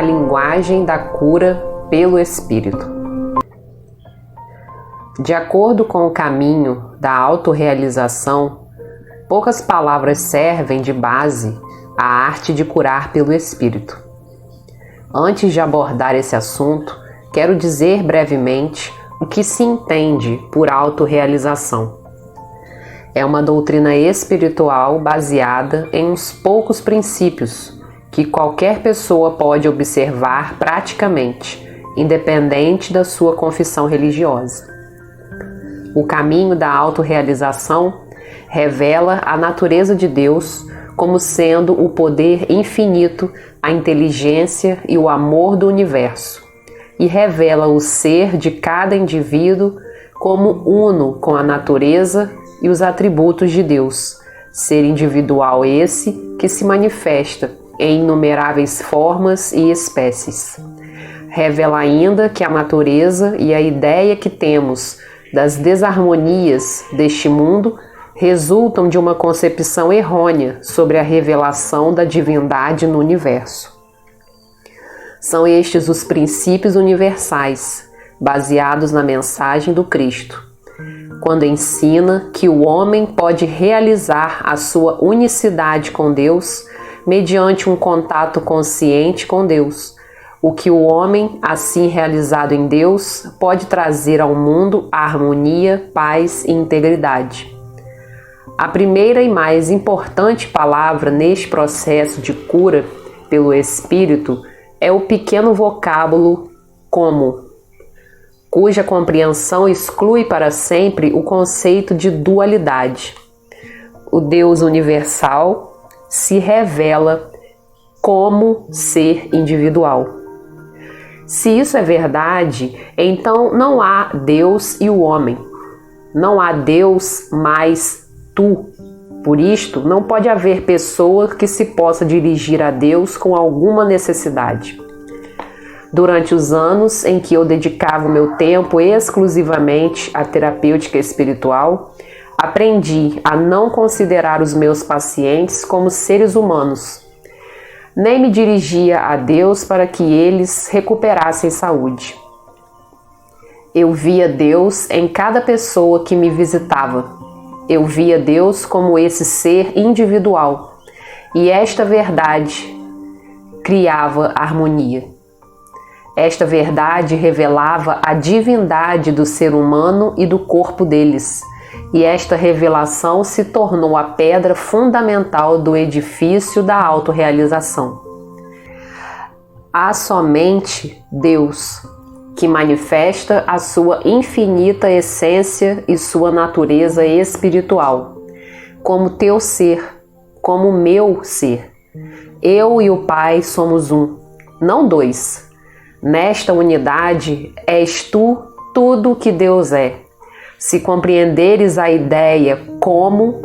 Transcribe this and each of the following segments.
linguagem da cura pelo Espírito. De acordo com o caminho da autorrealização, poucas palavras servem de base à arte de curar pelo Espírito. Antes de abordar esse assunto, quero dizer brevemente o que se entende por autorrealização. É uma doutrina espiritual baseada em uns poucos princípios que qualquer pessoa pode observar praticamente, independente da sua confissão religiosa. O caminho da autorrealização revela a natureza de Deus como sendo o poder infinito, a inteligência e o amor do universo, e revela o ser de cada indivíduo como uno com a natureza e os atributos de Deus, ser individual esse que se manifesta em inumeráveis formas e espécies. Revela ainda que a natureza e a ideia que temos das desarmonias deste mundo resultam de uma concepção errônea sobre a revelação da divindade no universo. São estes os princípios universais, baseados na mensagem do Cristo, quando ensina que o homem pode realizar a sua unicidade com Deus mediante um contato consciente com Deus, o que o homem, assim realizado em Deus, pode trazer ao mundo harmonia, paz e integridade. A primeira e mais importante palavra neste processo de cura pelo Espírito é o pequeno vocábulo como, cuja compreensão exclui para sempre o conceito de dualidade. O Deus universal se revela como ser individual. Se isso é verdade, então não há Deus e o homem. Não há Deus mais tu. Por isto, não pode haver pessoa que se possa dirigir a Deus com alguma necessidade. Durante os anos em que eu dedicava o meu tempo exclusivamente à terapêutica espiritual, aprendi a não considerar os meus pacientes como seres humanos. Nem me dirigia a Deus para que eles recuperassem saúde. Eu via Deus em cada pessoa que me visitava. Eu via Deus como esse ser individual, e esta verdade criava harmonia. Esta verdade revelava a divindade do ser humano e do corpo deles, e esta revelação se tornou a pedra fundamental do edifício da autorrealização. Há somente Deus, que manifesta a sua infinita essência e sua natureza espiritual, como teu ser, como meu ser. Eu e o Pai somos um, não dois. Nesta unidade és tu tudo o que Deus é. Se compreenderes a ideia como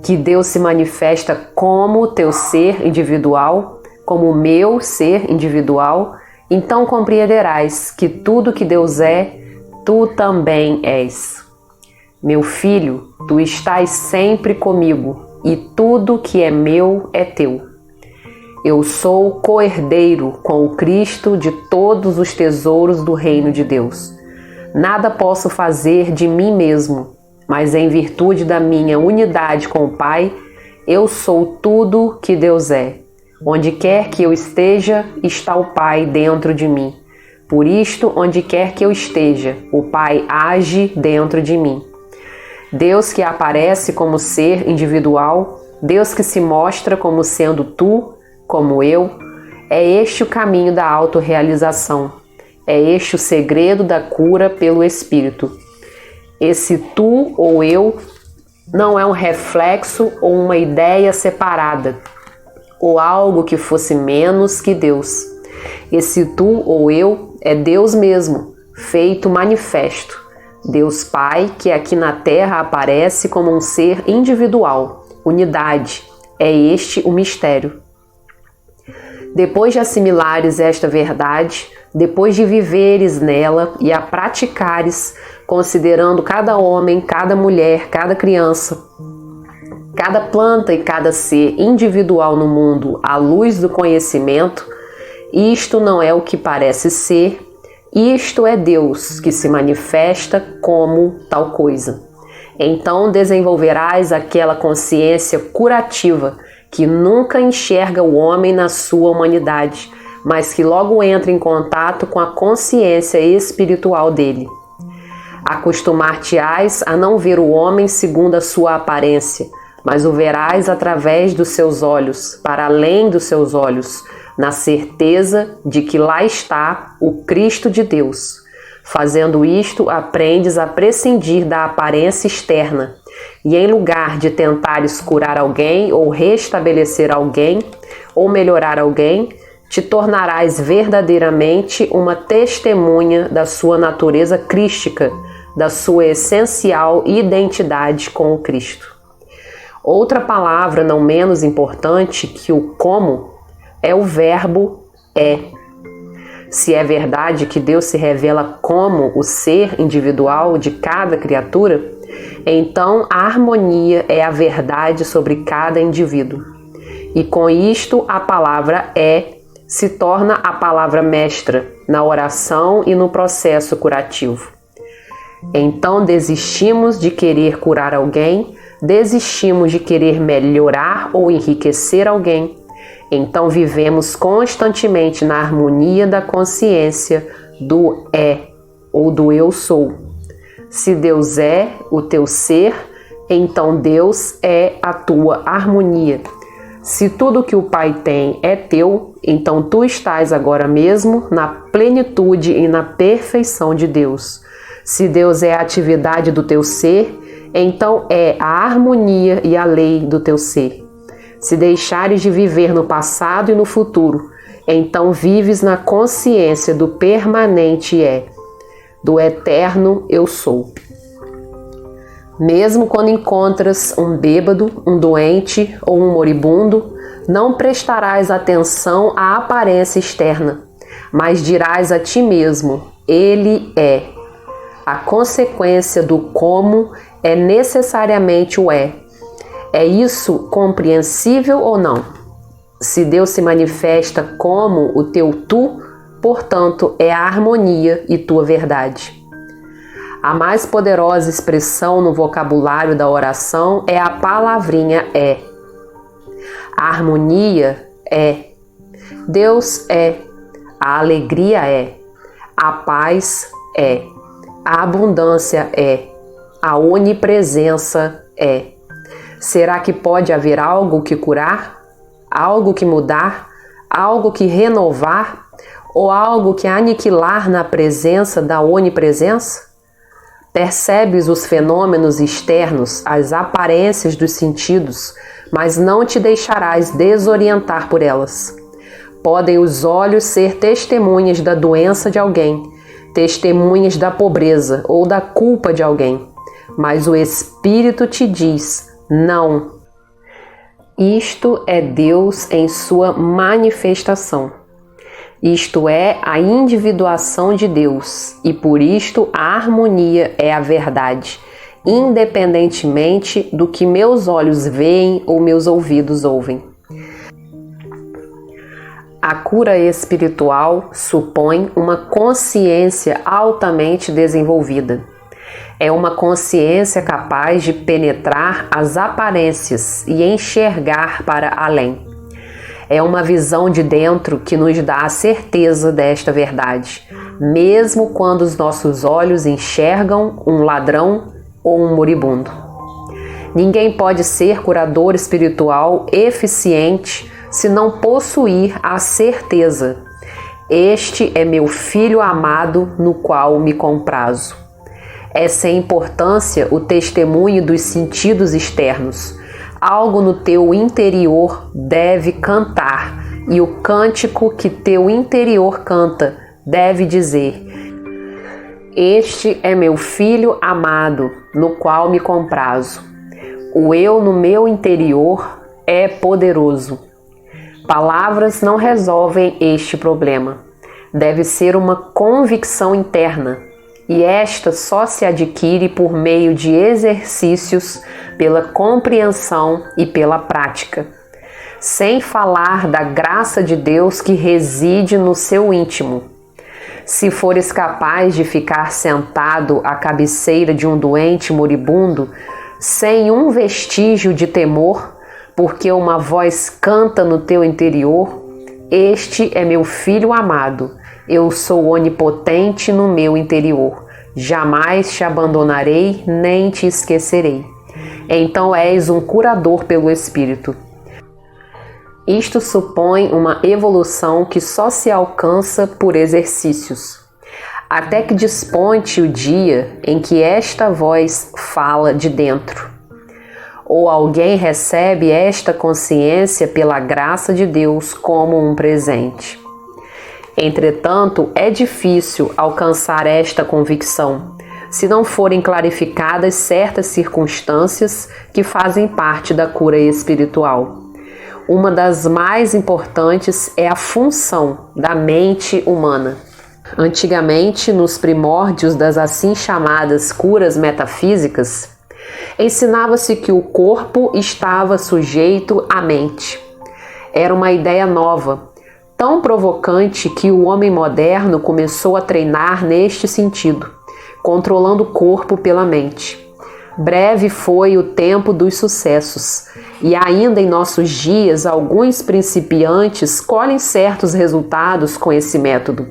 que Deus se manifesta como teu ser individual, como o meu ser individual, então compreenderás que tudo que Deus é, tu também és. Meu filho, tu estás sempre comigo, e tudo que é meu é teu. Eu sou co-herdeiro com o Cristo de todos os tesouros do reino de Deus. Nada posso fazer de mim mesmo, mas em virtude da minha unidade com o Pai, eu sou tudo que Deus é. Onde quer que eu esteja, está o Pai dentro de mim. Por isto, onde quer que eu esteja, o Pai age dentro de mim. Deus que aparece como ser individual, Deus que se mostra como sendo tu, como eu, é este o caminho da autorrealização. É este o segredo da cura pelo Espírito. Esse tu ou eu não é um reflexo ou uma ideia separada, ou algo que fosse menos que Deus. Esse tu ou eu é Deus mesmo, feito manifesto. Deus Pai, que aqui na Terra aparece como um ser individual, unidade. É este o mistério. Depois de assimilares esta verdade, depois de viveres nela e a praticares, considerando cada homem, cada mulher, cada criança, cada planta e cada ser individual no mundo à luz do conhecimento, isto não é o que parece ser, isto é Deus que se manifesta como tal coisa. Então desenvolverás aquela consciência curativa que nunca enxerga o homem na sua humanidade, mas que logo entra em contato com a consciência espiritual dele. Acostumar-te-ás a não ver o homem segundo a sua aparência, mas o verás através dos seus olhos, para além dos seus olhos, na certeza de que lá está o Cristo de Deus. Fazendo isto, aprendes a prescindir da aparência externa, e em lugar de tentares curar alguém, ou restabelecer alguém, ou melhorar alguém, te tornarás verdadeiramente uma testemunha da sua natureza crística, da sua essencial identidade com o Cristo. Outra palavra não menos importante que o como é o verbo é. Se é verdade que Deus se revela como o ser individual de cada criatura, então a harmonia é a verdade sobre cada indivíduo. E com isto a palavra é se torna a palavra mestra na oração e no processo curativo. Então desistimos de querer curar alguém, desistimos de querer melhorar ou enriquecer alguém. Então vivemos constantemente na harmonia da consciência do é ou do eu sou. Se Deus é o teu ser, então Deus é a tua harmonia. Se tudo que o Pai tem é teu, então tu estás agora mesmo na plenitude e na perfeição de Deus. Se Deus é a atividade do teu ser, então é a harmonia e a lei do teu ser. Se deixares de viver no passado e no futuro, então vives na consciência do permanente é, do eterno eu sou. Mesmo quando encontras um bêbado, um doente ou um moribundo, não prestarás atenção à aparência externa, mas dirás a ti mesmo, ele é. A consequência do como é necessariamente o é. É isso compreensível ou não? Se Deus se manifesta como o teu tu, portanto, é a harmonia e tua verdade. A mais poderosa expressão no vocabulário da oração é a palavrinha é. A harmonia é. Deus é. A alegria é. A paz é. A abundância é. A onipresença é. Será que pode haver algo que curar? Algo que mudar? Algo que renovar? Ou algo que aniquilar na presença da onipresença? Percebes os fenômenos externos, as aparências dos sentidos, mas não te deixarás desorientar por elas. Podem os olhos ser testemunhas da doença de alguém, testemunhas da pobreza ou da culpa de alguém, mas o Espírito te diz: não. Isto é Deus em sua manifestação. Isto é a individuação de Deus, e por isto a harmonia é a verdade, independentemente do que meus olhos veem ou meus ouvidos ouvem. A cura espiritual supõe uma consciência altamente desenvolvida. É uma consciência capaz de penetrar as aparências e enxergar para além. É uma visão de dentro que nos dá a certeza desta verdade, mesmo quando os nossos olhos enxergam um ladrão ou um moribundo. Ninguém pode ser curador espiritual eficiente se não possuir a certeza: este é meu filho amado no qual me comprazo. É sem importância o testemunho dos sentidos externos. Algo no teu interior deve cantar, e o cântico que teu interior canta deve dizer: este é meu filho amado, no qual me comprazo. O eu no meu interior é poderoso. Palavras não resolvem este problema. Deve ser uma convicção interna, e esta só se adquire por meio de exercícios, pela compreensão e pela prática. sem falar da graça de Deus que reside no seu íntimo. Se fores capaz de ficar sentado à cabeceira de um doente moribundo, sem um vestígio de temor, porque uma voz canta no teu interior: este é meu filho amado, eu sou onipotente no meu interior, jamais te abandonarei nem te esquecerei. Então és um curador pelo Espírito. Isto supõe uma evolução que só se alcança por exercícios, até que desponte o dia em que esta voz fala de dentro, ou alguém recebe esta consciência pela graça de Deus como um presente. Entretanto, é difícil alcançar esta convicção, se não forem clarificadas certas circunstâncias que fazem parte da cura espiritual. Uma das mais importantes é a função da mente humana. Antigamente, nos primórdios das assim chamadas curas metafísicas, ensinava-se que o corpo estava sujeito à mente. Era uma ideia nova, tão provocante que o homem moderno começou a treinar neste sentido, controlando o corpo pela mente. Breve foi o tempo dos sucessos, e ainda em nossos dias alguns principiantes colhem certos resultados com esse método.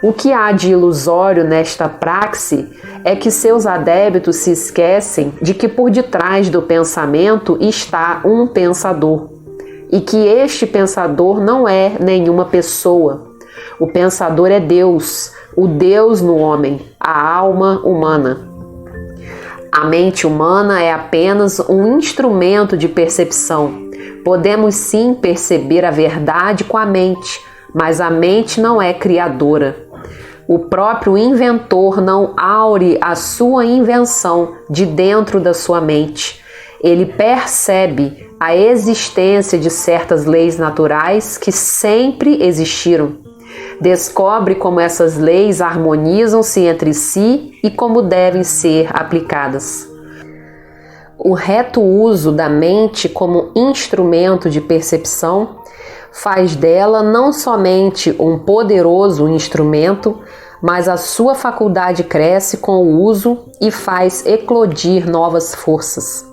O que há de ilusório nesta praxe é que seus adeptos se esquecem de que por detrás do pensamento está um pensador, e que este pensador não é nenhuma pessoa. O pensador é Deus, o Deus no homem, a alma humana. A mente humana é apenas um instrumento de percepção. Podemos sim perceber a verdade com a mente, mas a mente não é criadora. O próprio inventor não aure a sua invenção de dentro da sua mente. Ele percebe a existência de certas leis naturais que sempre existiram. Descobre como essas leis harmonizam-se entre si e como devem ser aplicadas. O reto uso da mente como instrumento de percepção faz dela não somente um poderoso instrumento, mas a sua faculdade cresce com o uso e faz eclodir novas forças.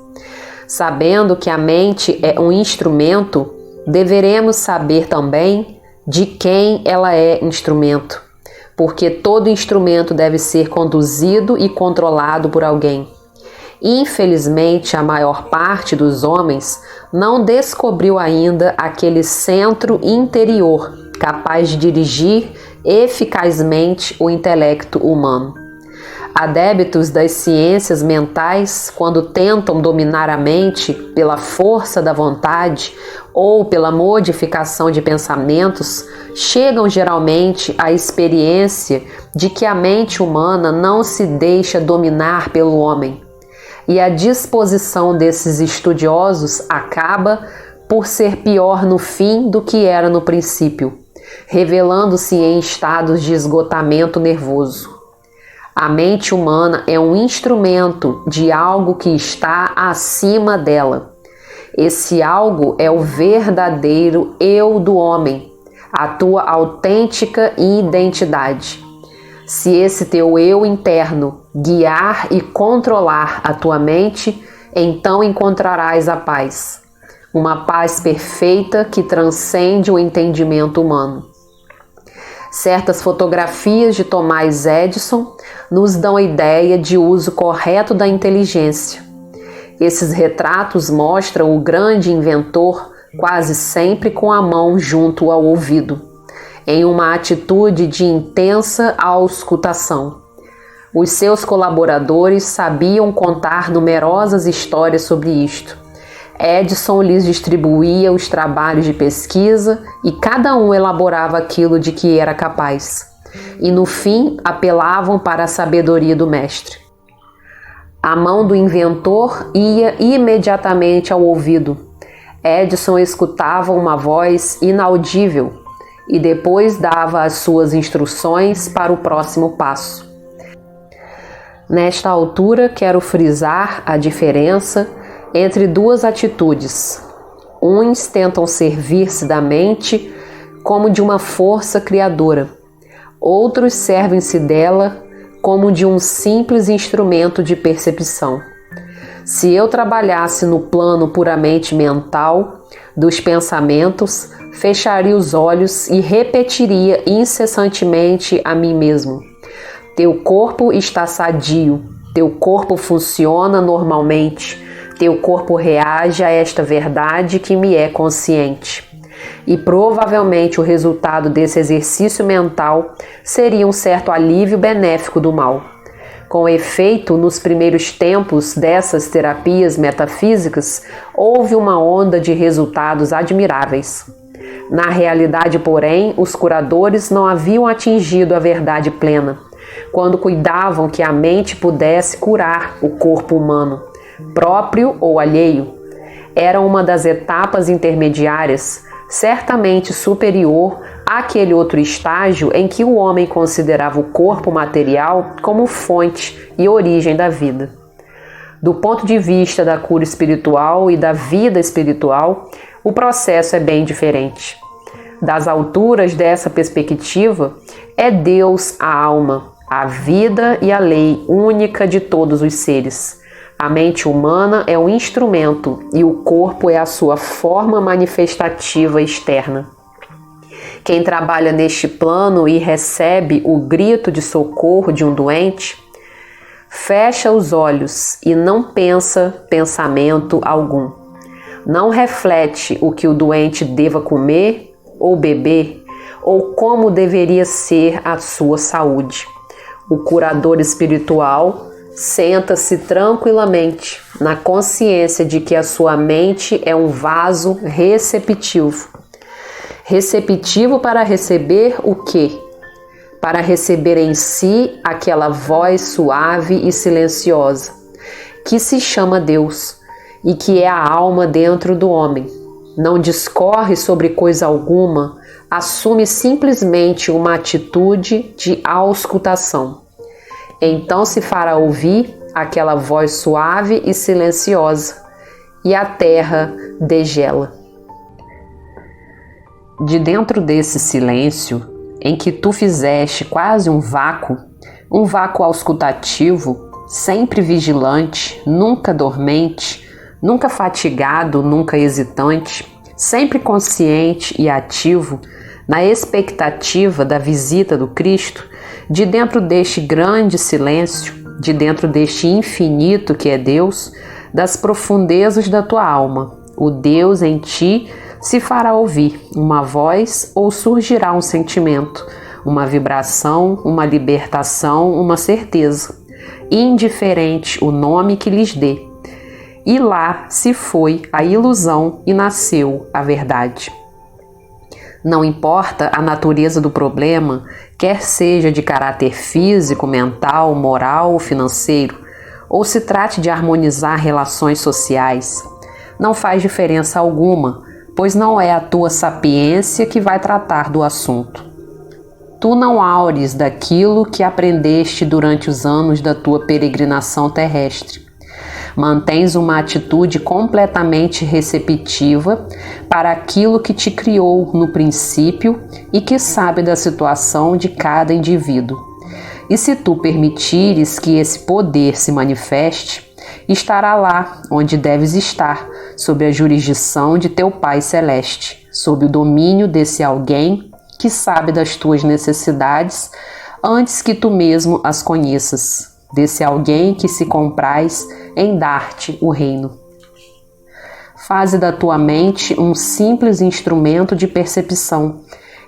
Sabendo que a mente é um instrumento, deveremos saber também de quem ela é instrumento, porque todo instrumento deve ser conduzido e controlado por alguém. Infelizmente, a maior parte dos homens não descobriu ainda aquele centro interior capaz de dirigir eficazmente o intelecto humano. Adeptos das ciências mentais, quando tentam dominar a mente pela força da vontade ou pela modificação de pensamentos, chegam geralmente à experiência de que a mente humana não se deixa dominar pelo homem. E a disposição desses estudiosos acaba por ser pior no fim do que era no princípio, revelando-se em estados de esgotamento nervoso. A mente humana é um instrumento de algo que está acima dela. Esse algo é o verdadeiro eu do homem, a tua autêntica identidade. Se esse teu eu interno guiar e controlar a tua mente, então encontrarás a paz. Uma paz perfeita que transcende o entendimento humano. Certas fotografias de Thomas Edison nos dão a ideia de uso correto da inteligência. Esses retratos mostram o grande inventor quase sempre com a mão junto ao ouvido, em uma atitude de intensa auscultação. Os seus colaboradores sabiam contar numerosas histórias sobre isto. Edison lhes distribuía os trabalhos de pesquisa e cada um elaborava aquilo de que era capaz. E no fim apelavam para a sabedoria do mestre. A mão do inventor ia imediatamente ao ouvido. Edison escutava uma voz inaudível e depois dava as suas instruções para o próximo passo. Nesta altura, quero frisar a diferença entre duas atitudes. Uns tentam servir-se da mente como de uma força criadora. Outros servem-se dela como de um simples instrumento de percepção. Se eu trabalhasse no plano puramente mental dos pensamentos, fecharia os olhos e repetiria incessantemente a mim mesmo: teu corpo está sadio, teu corpo funciona normalmente, teu corpo reage a esta verdade que me é consciente. E provavelmente o resultado desse exercício mental seria um certo alívio benéfico do mal. Com efeito, nos primeiros tempos dessas terapias metafísicas, houve uma onda de resultados admiráveis. Na realidade, porém, os curadores não haviam atingido a verdade plena, quando cuidavam que a mente pudesse curar o corpo humano, próprio ou alheio. Era uma das etapas intermediárias, certamente superior àquele outro estágio em que o homem considerava o corpo material como fonte e origem da vida. Do ponto de vista da cura espiritual e da vida espiritual, o processo é bem diferente. Das alturas dessa perspectiva, é Deus a alma, a vida e a lei única de todos os seres. A mente humana é um instrumento e o corpo é a sua forma manifestativa externa. Quem trabalha neste plano e recebe o grito de socorro de um doente, fecha os olhos e não pensa pensamento algum. Não reflete o que o doente deva comer ou beber, ou como deveria ser a sua saúde. O curador espiritual senta-se tranquilamente, na consciência de que a sua mente é um vaso receptivo. Receptivo para receber o quê? Para receber em si aquela voz suave e silenciosa, que se chama Deus e que é a alma dentro do homem. Não discorre sobre coisa alguma, assume simplesmente uma atitude de auscultação. Então se fará ouvir aquela voz suave e silenciosa, e a terra degela. De dentro desse silêncio, em que tu fizeste quase um vácuo auscultativo, sempre vigilante, nunca dormente, nunca fatigado, nunca hesitante, sempre consciente e ativo, na expectativa da visita do Cristo, de dentro deste grande silêncio, de dentro deste infinito que é Deus, das profundezas da tua alma, o Deus em ti se fará ouvir uma voz ou surgirá um sentimento, uma vibração, uma libertação, uma certeza, indiferente o nome que lhes dê. E lá se foi a ilusão e nasceu a verdade. Não importa a natureza do problema, quer seja de caráter físico, mental, moral ou financeiro, ou se trate de harmonizar relações sociais, não faz diferença alguma, pois não é a tua sapiência que vai tratar do assunto. Tu não aures daquilo que aprendeste durante os anos da tua peregrinação terrestre. Mantens uma atitude completamente receptiva para aquilo que te criou no princípio e que sabe da situação de cada indivíduo. E se tu permitires que esse poder se manifeste, estará lá onde deves estar, sob a jurisdição de teu Pai Celeste, sob o domínio desse alguém que sabe das tuas necessidades antes que tu mesmo as conheças, desse alguém que se compraz em dar-te o reino. Faze da tua mente um simples instrumento de percepção.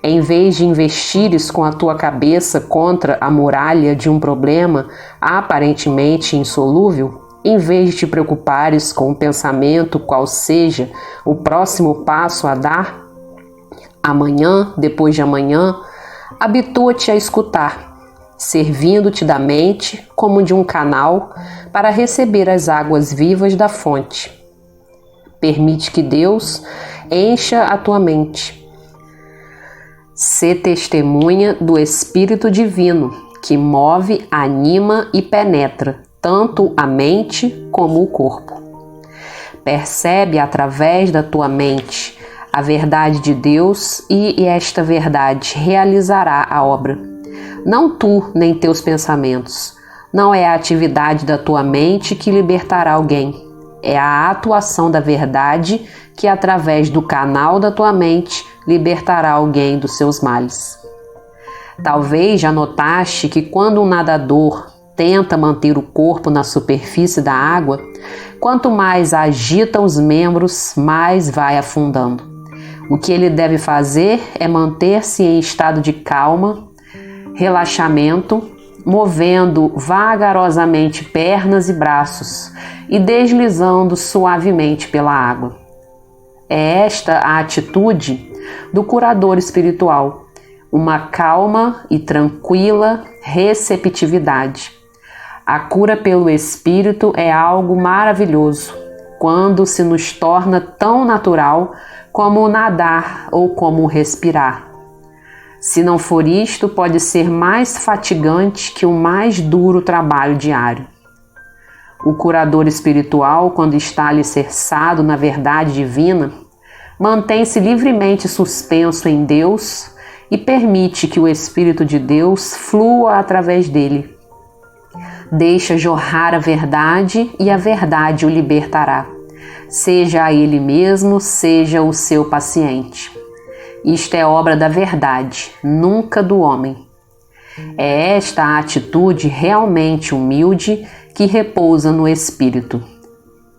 Em vez de investires com a tua cabeça contra a muralha de um problema aparentemente insolúvel, em vez de te preocupares com o pensamento qual seja o próximo passo a dar, amanhã, depois de amanhã, habitua-te a escutar, servindo-te da mente como de um canal para receber as águas vivas da fonte. Permite que Deus encha a tua mente. Sê testemunha do Espírito Divino, que move, anima e penetra tanto a mente como o corpo. percebe através da tua mente a verdade de Deus e esta verdade realizará a obra. Não tu nem teus pensamentos. Não é a atividade da tua mente que libertará alguém. É a atuação da verdade que, através do canal da tua mente, libertará alguém dos seus males. Talvez já notaste que quando um nadador tenta manter o corpo na superfície da água, quanto mais agita os membros, mais vai afundando. O que ele deve fazer é manter-se em estado de calma, relaxamento, movendo vagarosamente pernas e braços e deslizando suavemente pela água. É esta a atitude do curador espiritual, uma calma e tranquila receptividade. A cura pelo Espírito é algo maravilhoso, quando se nos torna tão natural como nadar ou como respirar. Se não for isto, pode ser mais fatigante que o mais duro trabalho diário. O curador espiritual, quando está alicerçado na verdade divina, mantém-se livremente suspenso em Deus e permite que o Espírito de Deus flua através dele. Deixa jorrar a verdade e a verdade o libertará, seja a ele mesmo, seja o seu paciente. Isto é obra da verdade, nunca do homem. É esta a atitude realmente humilde que repousa no Espírito.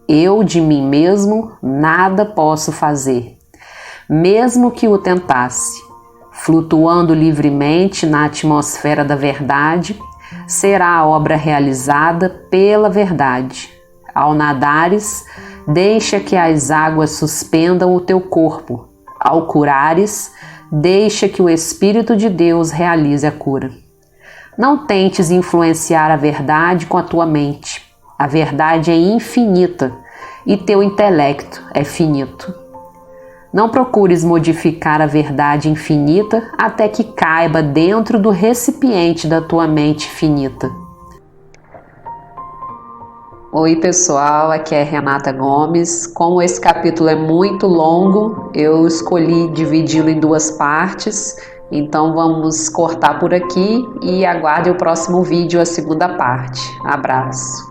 Eu de mim mesmo nada posso fazer, mesmo que o tentasse. Flutuando livremente na atmosfera da verdade, será a obra realizada pela verdade. Ao nadares, deixa que as águas suspendam o teu corpo. Ao curares, deixa que o Espírito de Deus realize a cura. Não tentes influenciar a verdade com a tua mente. A verdade é infinita e teu intelecto é finito. Não procures modificar a verdade infinita até que caiba dentro do recipiente da tua mente finita. Oi pessoal, aqui é Renata Gomes. Como esse capítulo é muito longo, eu escolhi dividi-lo em duas partes, então vamos cortar por aqui e aguarde o próximo vídeo, a segunda parte. Abraço!